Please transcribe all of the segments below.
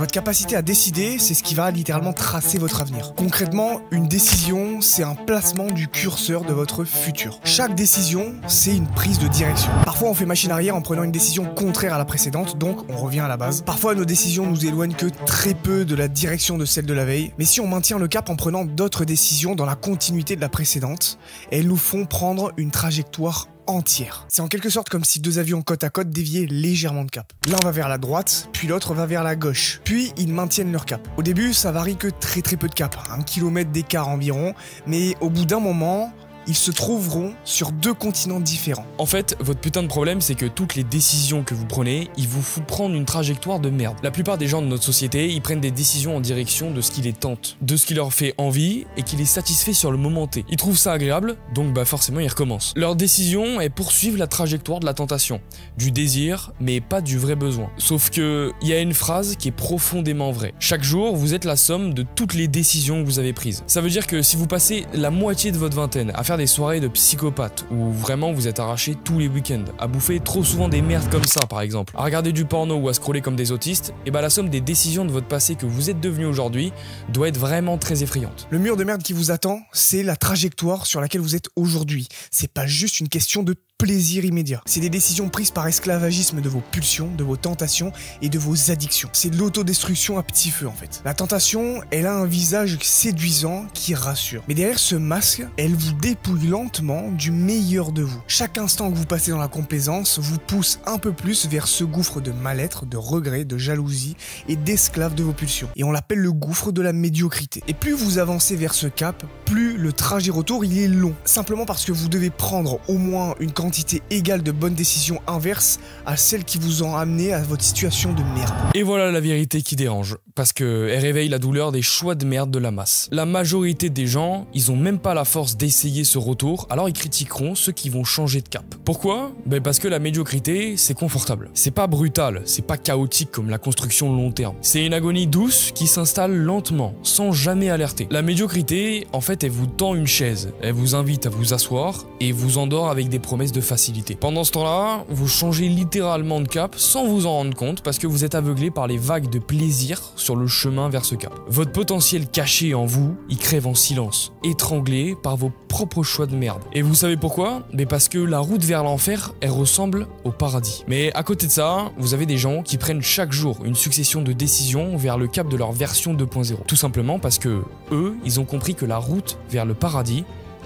Votre capacité à décider, c'est ce qui va littéralement tracer votre avenir. Concrètement, une décision, c'est un placement du curseur de votre futur. Chaque décision, c'est une prise de direction. Parfois, on fait machine arrière en prenant une décision contraire à la précédente, donc on revient à la base. Parfois, nos décisions nous éloignent que très peu de la direction de celle de la veille. Mais si on maintient le cap en prenant d'autres décisions dans la continuité de la précédente, elles nous font prendre une trajectoire entière. C'est en quelque sorte comme si deux avions côte à côte déviaient légèrement de cap. L'un va vers la droite, puis l'autre va vers la gauche. Puis ils maintiennent leur cap. Au début, ça varie que très peu de cap, 1 km d'écart environ, mais au bout d'un moment, ils se trouveront sur deux continents différents. En fait, votre putain de problème, c'est que toutes les décisions que vous prenez, ils vous font prendre une trajectoire de merde. La plupart des gens de notre société, ils prennent des décisions en direction de ce qui les tente, de ce qui leur fait envie et qui les satisfait sur le moment T. Ils trouvent ça agréable, donc forcément ils recommencent. Leur décision est poursuivre la trajectoire de la tentation, du désir, mais pas du vrai besoin. Sauf que il y a une phrase qui est profondément vraie. Chaque jour, vous êtes la somme de toutes les décisions que vous avez prises. Ça veut dire que si vous passez la moitié de votre vingtaine à faire des soirées de psychopathes où vraiment vous êtes arraché tous les week-ends, à bouffer trop souvent des merdes comme ça par exemple, à regarder du porno ou à scroller comme des autistes, et la somme des décisions de votre passé que vous êtes devenu aujourd'hui doit être vraiment très effrayante. Le mur de merde qui vous attend, c'est la trajectoire sur laquelle vous êtes aujourd'hui. C'est pas juste une question de plaisir immédiat. C'est des décisions prises par esclavagisme de vos pulsions, de vos tentations et de vos addictions. C'est de l'autodestruction à petit feu en fait. La tentation, elle a un visage séduisant qui rassure. Mais derrière ce masque, elle vous dépouille lentement du meilleur de vous. Chaque instant que vous passez dans la complaisance vous pousse un peu plus vers ce gouffre de mal-être, de regret, de jalousie et d'esclave de vos pulsions. Et on l'appelle le gouffre de la médiocrité. Et plus vous avancez vers ce cap, plus le trajet retour il est long. Simplement parce que vous devez prendre au moins une quantité égale de bonnes décisions inverses à celles qui vous ont amené à votre situation de merde. Et voilà la vérité qui dérange, parce qu'elle réveille la douleur des choix de merde de la masse. La majorité des gens, ils ont même pas la force d'essayer ce retour, alors ils critiqueront ceux qui vont changer de cap. Pourquoi? Parce que la médiocrité, c'est confortable. C'est pas brutal, c'est pas chaotique comme la construction long terme. C'est une agonie douce qui s'installe lentement, sans jamais alerter. La médiocrité, en fait, elle vous tend une chaise, elle vous invite à vous asseoir et vous endort avec des promesses de facilité. Pendant ce temps-là, vous changez littéralement de cap sans vous en rendre compte parce que vous êtes aveuglé par les vagues de plaisir sur le chemin vers ce cap. Votre potentiel caché en vous, il crève en silence, étranglé par vos propres choix de merde. Et vous savez pourquoi? Parce que la route vers l'enfer, elle ressemble au paradis. Mais à côté de ça, vous avez des gens qui prennent chaque jour une succession de décisions vers le cap de leur version 2.0. Tout simplement parce que eux, ils ont compris que la route vers le paradis,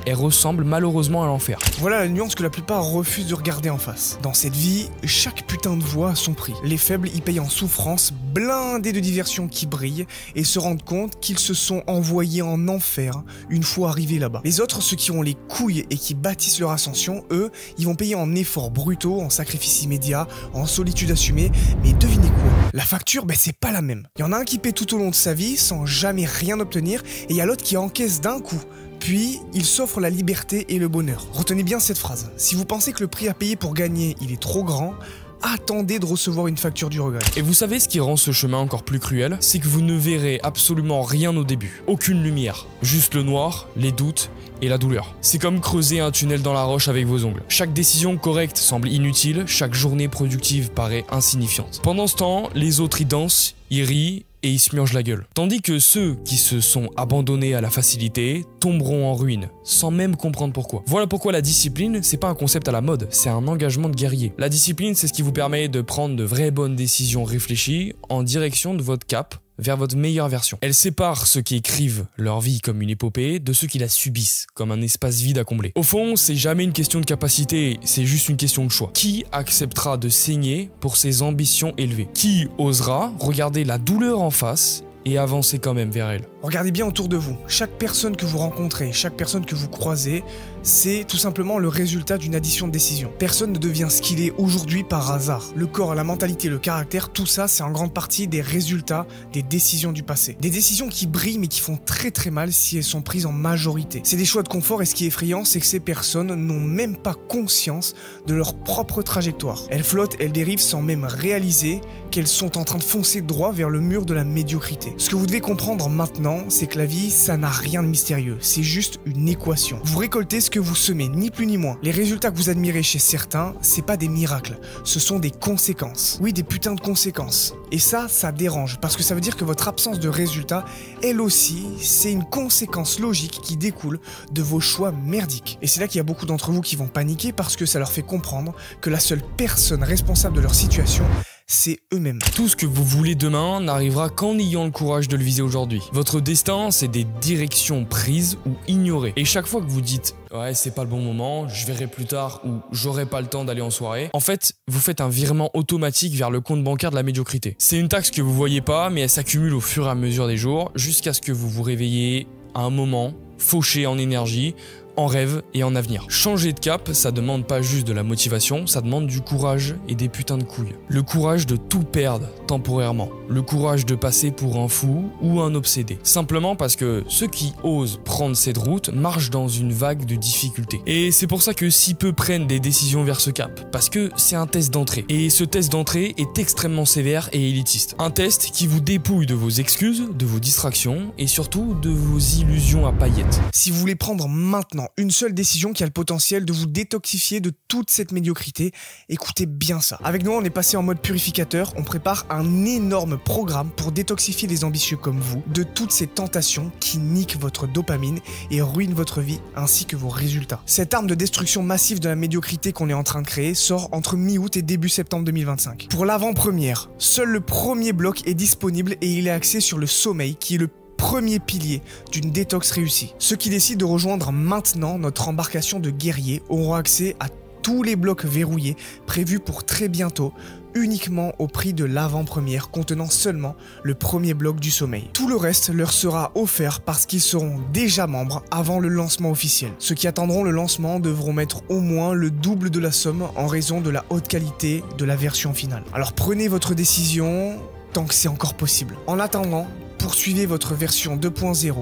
elle ressemble malheureusement à l'enfer. Voilà la nuance que la plupart refusent de regarder en face. Dans cette vie, chaque putain de voie a son prix. Les faibles y payent en souffrance, blindés de diversions qui brillent, et se rendent compte qu'ils se sont envoyés en enfer une fois arrivés là-bas. Les autres, ceux qui ont les couilles et qui bâtissent leur ascension, eux, ils vont payer en efforts brutaux, en sacrifices immédiats, en solitude assumée, mais devinez quoi? La facture, c'est pas la même. Il y en a un qui paie tout au long de sa vie sans jamais rien obtenir, et il y a l'autre qui encaisse d'un coup. Puis, il s'offre la liberté et le bonheur. Retenez bien cette phrase. Si vous pensez que le prix à payer pour gagner, il est trop grand, attendez de recevoir une facture du regret. Et vous savez ce qui rend ce chemin encore plus cruel? C'est que vous ne verrez absolument rien au début. Aucune lumière. Juste le noir, les doutes et la douleur. C'est comme creuser un tunnel dans la roche avec vos ongles. Chaque décision correcte semble inutile, chaque journée productive paraît insignifiante. Pendant ce temps, les autres y dansent, y rient et ils se murgent la gueule. Tandis que ceux qui se sont abandonnés à la facilité tomberont en ruine, sans même comprendre pourquoi. Voilà pourquoi la discipline, c'est pas un concept à la mode, c'est un engagement de guerrier. La discipline, c'est ce qui vous permet de prendre de vraies bonnes décisions réfléchies en direction de votre cap, vers votre meilleure version. Elle sépare ceux qui écrivent leur vie comme une épopée de ceux qui la subissent comme un espace vide à combler. Au fond, c'est jamais une question de capacité, c'est juste une question de choix. Qui acceptera de saigner pour ses ambitions élevées? Qui osera regarder la douleur en face et avancer quand même vers elle? Regardez bien autour de vous. Chaque personne que vous rencontrez, chaque personne que vous croisez, c'est tout simplement le résultat d'une addition de décisions. Personne ne devient ce qu'il est aujourd'hui par hasard. Le corps, la mentalité, le caractère, tout ça, c'est en grande partie des résultats des décisions du passé. Des décisions qui brillent mais qui font très mal si elles sont prises en majorité. C'est des choix de confort et ce qui est effrayant, c'est que ces personnes n'ont même pas conscience de leur propre trajectoire. Elles flottent, elles dérivent sans même réaliser qu'elles sont en train de foncer droit vers le mur de la médiocrité. Ce que vous devez comprendre maintenant, c'est que la vie, ça n'a rien de mystérieux. C'est juste une équation. Vous récoltez ce que vous semez, ni plus ni moins. Les résultats que vous admirez chez certains, c'est pas des miracles, ce sont des conséquences. Oui, des putains de conséquences. Et ça dérange, parce que ça veut dire que votre absence de résultats, elle aussi, c'est une conséquence logique qui découle de vos choix merdiques. Et c'est là qu'il y a beaucoup d'entre vous qui vont paniquer parce que ça leur fait comprendre que la seule personne responsable de leur situation, c'est eux-mêmes. Tout ce que vous voulez demain n'arrivera qu'en ayant le courage de le viser aujourd'hui. Votre destin, c'est des directions prises ou ignorées. Et chaque fois que vous dites « ouais, c'est pas le bon moment, je verrai plus tard » ou « j'aurai pas le temps d'aller en soirée », en fait, vous faites un virement automatique vers le compte bancaire de la médiocrité. C'est une taxe que vous voyez pas, mais elle s'accumule au fur et à mesure des jours, jusqu'à ce que vous vous réveillez à un moment, fauché en énergie, en rêve et en avenir. Changer de cap, ça demande pas juste de la motivation, ça demande du courage et des putains de couilles. Le courage de tout perdre temporairement. Le courage de passer pour un fou ou un obsédé. Simplement parce que ceux qui osent prendre cette route marchent dans une vague de difficultés. Et c'est pour ça que si peu prennent des décisions vers ce cap. Parce que c'est un test d'entrée. Et ce test d'entrée est extrêmement sévère et élitiste. Un test qui vous dépouille de vos excuses, de vos distractions et surtout de vos illusions à paillettes. Si vous voulez prendre maintenant une seule décision qui a le potentiel de vous détoxifier de toute cette médiocrité, écoutez bien ça. Avec nous, on est passé en mode purificateur, on prépare un énorme programme pour détoxifier les ambitieux comme vous de toutes ces tentations qui niquent votre dopamine et ruinent votre vie ainsi que vos résultats. Cette arme de destruction massive de la médiocrité qu'on est en train de créer sort entre mi-août et début septembre 2025. Pour l'avant-première, seul le premier bloc est disponible et il est axé sur le sommeil qui est le premier pilier d'une détox réussie. Ceux qui décident de rejoindre maintenant notre embarcation de guerriers auront accès à tous les blocs verrouillés prévus pour très bientôt, uniquement au prix de l'avant-première contenant seulement le premier bloc du sommeil. Tout le reste leur sera offert parce qu'ils seront déjà membres avant le lancement officiel. Ceux qui attendront le lancement devront mettre au moins le double de la somme en raison de la haute qualité de la version finale. Alors prenez votre décision tant que c'est encore possible. En attendant, poursuivez votre version 2.0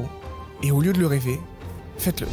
et au lieu de le rêver, faites-le.